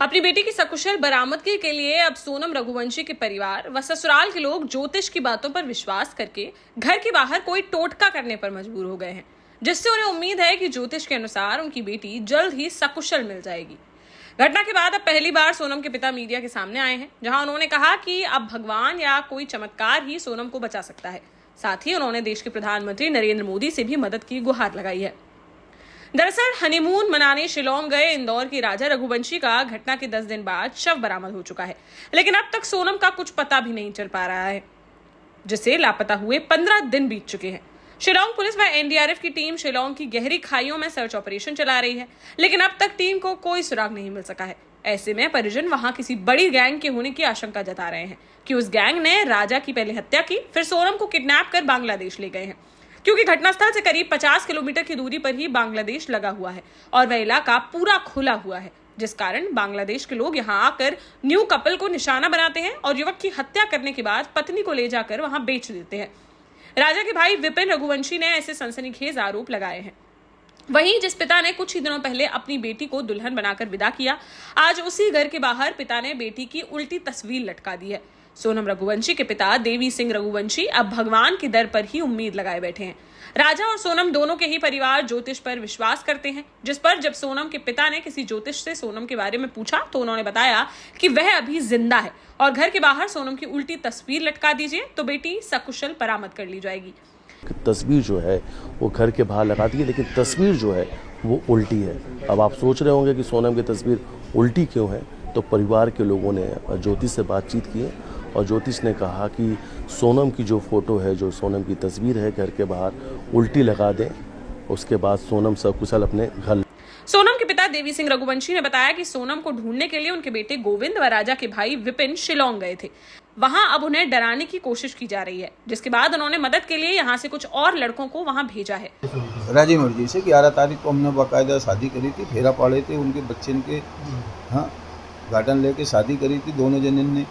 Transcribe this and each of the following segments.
अपनी बेटी की सकुशल बरामदगी के लिए अब सोनम रघुवंशी के परिवार व ससुराल के लोग ज्योतिष की बातों पर विश्वास करके घर के बाहर कोई टोटका करने पर मजबूर हो गए हैं, जिससे उन्हें उम्मीद है कि ज्योतिष के अनुसार उनकी बेटी जल्द ही सकुशल मिल जाएगी। घटना के बाद अब पहली बार सोनम के पिता मीडिया के सामने आए हैं, जहां उन्होंने कहा कि अब भगवान या कोई चमत्कार ही सोनम को बचा सकता है। साथ ही उन्होंने देश के प्रधानमंत्री नरेंद्र मोदी से भी मदद की गुहार लगाई है। दरअसल हनीमून मनाने शिलोंग गए इंदौर की राजा रघुवंशी का घटना के 10 दिन बाद शव बरामद हो चुका है, लेकिन अब तक सोनम का कुछ पता भी नहीं चल पा रहा है, जिसे लापता हुए 15 दिन बीत चुके हैं। शिलोंग पुलिस व एनडीआरएफ की टीम शिलोंग की गहरी खाइयों में सर्च ऑपरेशन चला रही है, लेकिन अब तक टीम को कोई सुराग नहीं मिल सका है। ऐसे में परिजन वहां किसी बड़ी गैंग के होने की आशंका जता रहे हैं कि उस गैंग ने राजा की पहले हत्या की, फिर सोनम को किडनैप कर बांग्लादेश ले गए हैं, क्योंकि घटनास्थल से करीब 50 किलोमीटर की दूरी पर ही बांग्लादेश लगा हुआ है और वह इलाका पूरा खुला हुआ है, जिस कारण बांग्लादेश के लोग यहां आकर न्यू कपल को निशाना बनाते हैं और युवक की हत्या करने के बाद पत्नी को ले जाकर वहां बेच देते हैं। राजा के भाई विपिन रघुवंशी ने ऐसे सनसनीखेज आरोप लगाए हैं। वहीं जिस पिता ने कुछ ही दिनों पहले अपनी बेटी को दुल्हन बनाकर विदा किया, आज उसी घर के बाहर पिता ने बेटी की उल्टी तस्वीर लटका दी है। सोनम रघुवंशी के पिता देवी सिंह रघुवंशी अब भगवान के दर पर ही उम्मीद लगाए बैठे हैं। राजा और सोनम दोनों के ही परिवार ज्योतिष पर विश्वास करते हैं, जिस पर जब सोनम के पिता ने किसी ज्योतिष से सोनम के बारे में पूछा तो उन्होंने बताया कि वह अभी जिंदा है और घर के बाहर सोनम की उल्टी तस्वीर लटका दीजिए तो बेटी सकुशल बरामद कर ली जाएगी। तस्वीर जो है वो घर के बाहर लगा दी है, लेकिन तस्वीर जो है वो उल्टी है। अब आप सोच रहे होंगे कि सोनम की तस्वीर उल्टी क्यों है, तो परिवार के लोगों ने ज्योतिष से बातचीत की है और ज्योतिष ने कहा कि सोनम की जो फोटो है, जो सोनम की तस्वीर है, घर के बाहर उल्टी लगा दें, उसके बाद सोनम सकुशल अपने घर। सोनम के पिता देवी सिंह रघुवंशी ने बताया कि सोनम को ढूंढने के लिए उनके बेटे गोविंद व राजा के भाई विपिन शिलोंग गए थे। वहां अब उन्हें डराने की कोशिश की जा रही है, जिसके बाद उन्होंने मदद के लिए यहां से कुछ और लड़कों को वहां भेजा है। राजी मर्जी से 11 तारीख को हमने बाकायदा शादी करी थी, फेरा पाड़े थे उनके बच्चे के, हाँ गार्डन लेके शादी करी थी दोनों जने ने।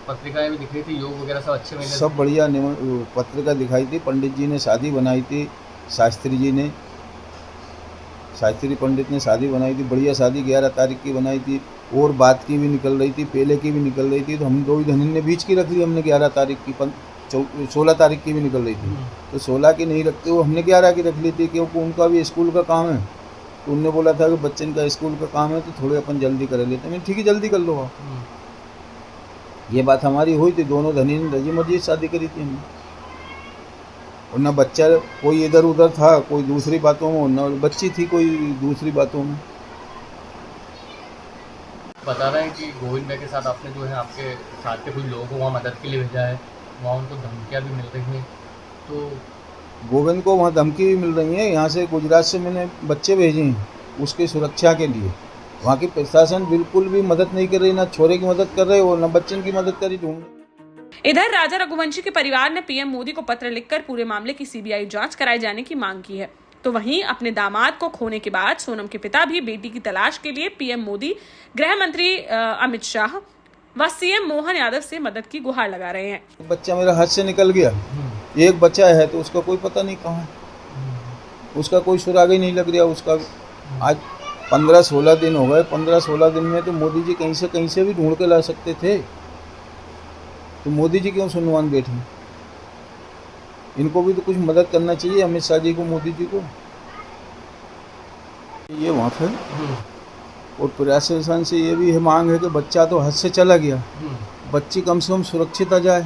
पत्रिकाएं भी दिख रही थी, योग वगैरह सब अच्छे मिले, सब बढ़िया पत्रिका दिखाई थी। पंडित जी ने शादी बनाई थी, शास्त्री पंडित ने शादी बनाई थी, बढ़िया शादी 11 तारीख की बनाई थी और बात की भी निकल रही थी, पहले की भी निकल रही थी, तो हम दो ही धनी ने बीच की रख ली हमने 11 तारीख की, 16 तारीख की भी निकल रही थी, तो 16 की नहीं रखते हुए हमने 11 की रख ली थी, क्योंकि उनका भी स्कूल का काम है। तो उनने बोला था कि बच्चन का स्कूल का काम है तो थोड़े अपन जल्दी कर लेते हैं। ठीक है जल्दी कर लो आप। ये बात हमारी हुई थी, दोनों धनी ने रजी मर्जी शादी करी थी हमने। और न बच्चा कोई इधर उधर था, कोई दूसरी बातों में, न बच्ची थी कोई दूसरी बातों में। बता रहे हैं कि गोविंद भाई के साथ आपने जो है आपके साथ के कुछ लोगों को वहाँ मदद के लिए भेजा है, वहाँ उनको धमकियाँ भी मिल रही हैं, तो गोविंद को वहाँ धमकी भी मिल रही है। यहाँ से गुजरात से मैंने बच्चे भेजे हैं उसकी सुरक्षा के लिए। वहाँ की प्रशासन बिल्कुल भी मदद नहीं कर रही, ना छोरे की मदद कर रहे और न बच्चन की मदद करी ढूंढ। इधर राजा रघुवंशी के परिवार ने पीएम मोदी को पत्र लिखकर पूरे मामले की सीबीआई जांच कराए जाने की मांग की है। तो वहीं अपने दामाद को खोने के बाद सोनम के पिता भी बेटी की तलाश के लिए पीएम मोदी, गृह मंत्री अमित शाह व सीएम मोहन यादव से मदद की गुहार लगा रहे हैं। बच्चा मेरा हाथ से निकल गया, एक बच्चा है तो उसका कोई पता नहीं कहाँ है, उसका कोई सुराग ही नहीं लग रहा। उसका आज 15-16 दिन हो गए, 15-16 दिन में तो मोदी जी कहीं से भी ढूंढ के ला सकते थे, तो मोदी जी क्यों सुनवान बैठे? इनको भी तो कुछ मदद करना चाहिए, अमित शाह जी को, मोदी जी को। ये वहाँ पे और प्रशासन से ये भी है मांग है कि बच्चा तो हाथ से चला गया, बच्ची कम से कम सुरक्षित आ जाए,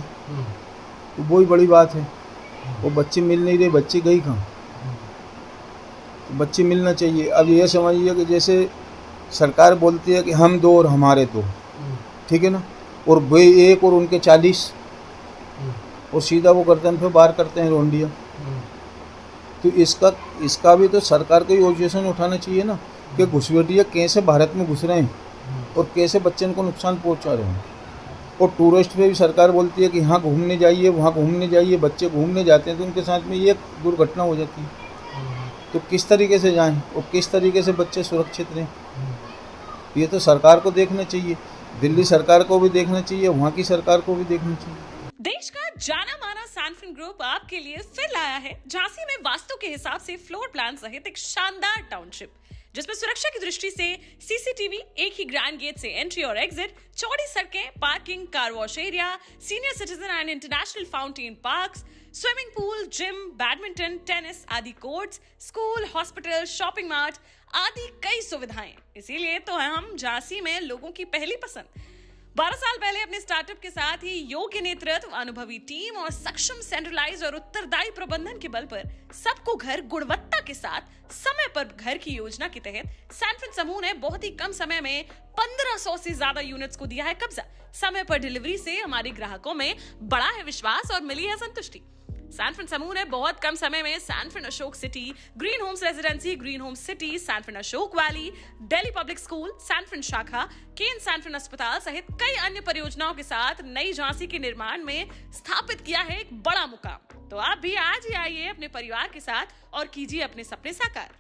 तो वही बड़ी बात है। वो बच्ची मिल नहीं रही, बच्ची गई कहाँ? तो बच्ची मिलना चाहिए। अब ये समझिए कि जैसे सरकार बोलती है कि हम 2 और हमारे 2, ठीक है ना, और वे 1 और उनके 40, और सीधा वो करते हैं फिर बाहर करते हैं रोंडिया। तो इसका भी तो सरकार को योजना उठाना चाहिए ना कि घुसपैठिया कैसे भारत में घुस रहे हैं और कैसे बच्चों को नुकसान पहुंचा रहे हैं। और टूरिस्ट पे भी सरकार बोलती है कि यहाँ घूमने जाइए, वहाँ घूमने जाइए, बच्चे घूमने जाते हैं तो उनके साथ में ये दुर्घटना हो जाती है। तो किस तरीके से जाएं और किस तरीके से बच्चे सुरक्षित रहें, ये तो सरकार को देखना चाहिए, दिल्ली सरकार को भी देखना चाहिए, वहाँ की सरकार को भी देखना चाहिए। देश का जाना माना सैनफिन ग्रुप आपके लिए फिर लाया है झांसी में वास्तु के हिसाब से फ्लोर प्लान सहित एक शानदार टाउनशिप, जिसमें सुरक्षा की दृष्टि से सीसीटीवी, एक ही ग्रैंड गेट से एंट्री और एग्जिट, चौड़ी सड़कें, parking, car wash area, senior citizen and international fountain parks, swimming pool, gym, badminton, tennis आदि courts, school, hospital, shopping mart आदि कई सुविधाएं। इसीलिए तो हम झांसी में लोगों की पहली पसंद। 12 साल पहले अपने स्टार्टअप के साथ ही योग्य नेतृत्व, अनुभवी टीम और सक्षम सेंट्रलाइज और उत्तरदायी प्रबंधन के बल पर सबको घर गुणवत्ता के साथ समय पर घर की योजना के तहत सैनफिन समूह ने बहुत ही कम समय में 1500 से ज्यादा यूनिट्स को दिया है कब्जा। समय पर डिलीवरी से हमारे ग्राहकों में बढ़ा है विश्वास और मिली है संतुष्टि। सैनफिन समूह ने बहुत कम समय में Sanfin Ashok City, Green Homes Residency, Green Homes City, Sanfin Ashok Valley, Delhi Public School, Sanfin शाखा, केन सैनफिन अस्पताल सहित कई अन्य परियोजनाओं के साथ नई झांसी के निर्माण में स्थापित किया है एक बड़ा मुकाम। तो आप भी आज ही आइए अपने परिवार के साथ और कीजिए अपने सपने साकार।